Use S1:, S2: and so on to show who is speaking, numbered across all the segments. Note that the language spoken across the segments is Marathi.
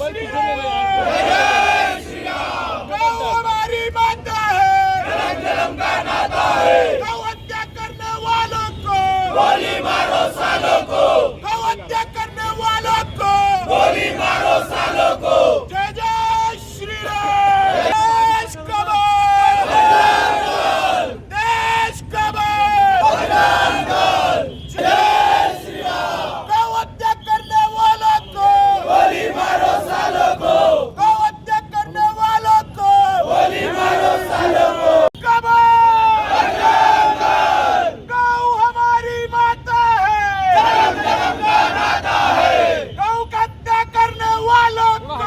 S1: श्री राम। गौ हमारी माता है, जन्म का नाता है। गौ हत्या करने वालों को गोली मारो सालों को। गौ हत्या करने वालों को गोली मारो सालों को। जय जय श्री राम। देश कमाल, देश कमाल। जय श्री राम। गौ हत्या करने वालों को गोली मारो सालों को। गौ हत्या करने वालों को गोली मारो सालों को। गौ हमारी माता है, जन्म का नाता है। गौ हत्या करने वालों को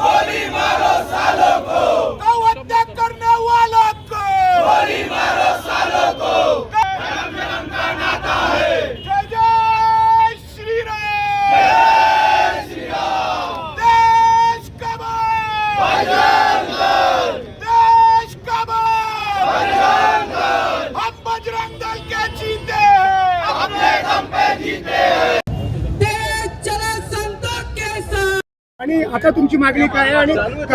S1: गोली मारो सालों को। गौ हत्या करने वालों को गोली मारो सालों को। जन्म का नाता है। जय जय श्री राम। जय श्री राम। देश कमाल, देश कमाल। हम बजरंग दल के जीते हैं, अपने दम पे जीते हैं। देश चला संतों के साथ।
S2: आणि आता तुमची मागणी काय आहे? आणि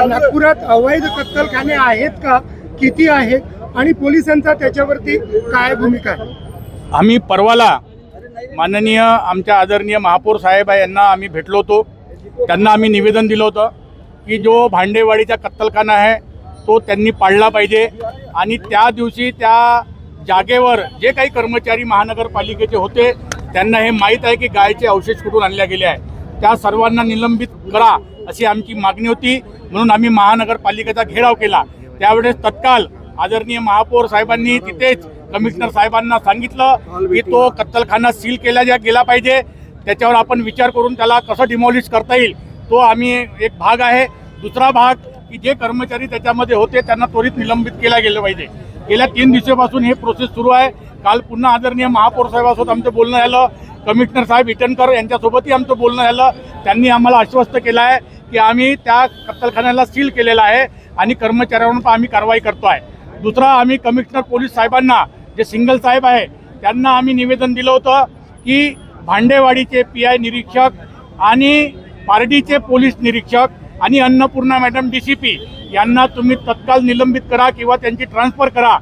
S2: नागपुरात अवैध कत्तलखाने आहेत का, किती आहेत आणि पोलिसांचा त्याच्यावरती काय भूमिका आहे?
S3: आम्ही परवाला माननीय आमच्या आदरणीय महापौर साहेब यांना आम्ही भेटलो होतो. त्यांना आम्ही निवेदन दिलं होतं की जो भांडेवाडीचा कत्तलखाना आहे तो त्यांनी पाडला पाहिजे. आणि त्या दिवशी त्या जागेवर जे काही कर्मचारी महानगरपालिकेचे होते त्यांना हे माहीत आहे की गायचे अवशेष कुठून आणले गेले आहे. त्या सर्वांना निलंबित करा अशी आमची मागणी होती. म्हणून आम्ही महानगरपालिकेचा घेराव केला. त्यावेळेस तत्काल आदरणीय महापौर साहेबांनी तिथेच कमिशनर साहेबांना सांगितलं की तो कत्तलखाना सील केला गेला पाहिजे. त्याच्यावर आपण विचार करून त्याला कसं डिमॉलिश करता येईल तो आम्ही एक भाग आहे. दुसरा भाग की जे कर्मचारी त्याच्यामध्ये होते त्यांना त्वरित निलंबित केला गेलं पाहिजे. गेल्या 3 दिवसापासून हे प्रोसेस सुरू आहे. काल पुन्हा आदरणीय महापौर साहेबांसोबत आमचं बोलणं झालं. कमिशनर साहेब इटनकर यांच्यासोबतही आमचं बोलणं झालं. त्यांनी आम्हाला आश्वस्त केलं आहे की आम्ही त्या कत्तलखान्याला सील केलेलं आहे आणि कर्मचाऱ्यांवर आम्ही कारवाई करतो आहे. दुसरा, आम्ही कमिशनर पोलीस साहेबांना जे सिंगल साहेब आहे त्यांना आम्ही निवेदन दिलं होतं की भांडेवाडीचे PI निरीक्षक आणि पारडीचे पोलीस निरीक्षक आणि अन्नपूर्णा मॅडम DCP यांना तुम्ही तत्काळ निलंबित करा किंवा त्यांची ट्रान्सफर करा.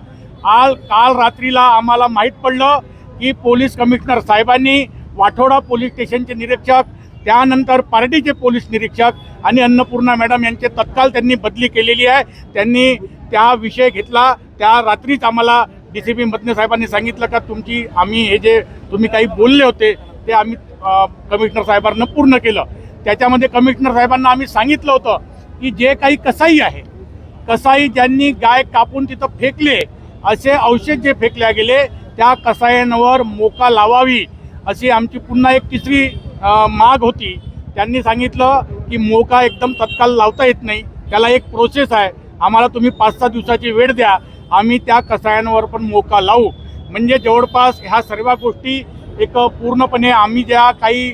S3: काल रात्रीला आम्हाला माहीत पडलं की पोलीस कमिशनर साहेबांनी वाठोडा पोलीस स्टेशनचे निरीक्षक, त्यानंतर पारडीचे पोलीस निरीक्षक आणि अन्नपूर्णा मॅडम यांचे तत्काळ त्यांनी बदली केलेली आहे. त्यांनी त्या विषय घेतला. त्या रात्रीच आम्हाला DCP मदने साहेबांनी सांगितलं का आम्ही हे जे तुम्ही काही बोलले होते ते आम्ही कमिशनर साहेबांना पूर्ण केलं. त्याच्यामध्ये कमिशनर साहेबांना आम्ही सांगितलं होतं की जे काही कसाई आहे, कसाई ज्यांनी गाय कापून तिथं फेकले, असे अवशेष जे फेकले गेले त्या कसायांवर मोका लावावी अशी आमची पुन्हा एक तिसरी माग होती. त्यांनी सांगितलं की मोका एकदम तत्काळ लावता येत नाही, त्याला एक प्रोसेस आहे. आम्हाला तुम्ही 5-6 दिवसाची वेळ द्या, आम्ही त्या कसायांवर पण मोका लावू. म्हणजे जवळपास ह्या सर्व गोष्टी एक पूर्णपणे आम्ही ज्या काही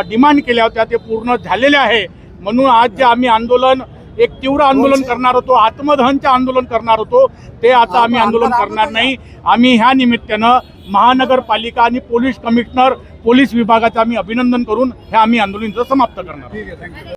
S3: डिमांड केल्या होत्या ते पूर्ण झालेल्या आहे. म्हणून आज जे आम्ही आंदोलन, एक तीव्र आंदोलन करणार होतो, आत्मदहनचे आंदोलन करणार होतो, ते आता आम्ही आंदोलन करणार नाही. आम्ही ह्या निमित्तानं महानगरपालिका आणि पोलीस कमिशनर, पोलीस विभागाचं आम्ही अभिनंदन करून हे आम्ही आंदोलन समाप्त करणार.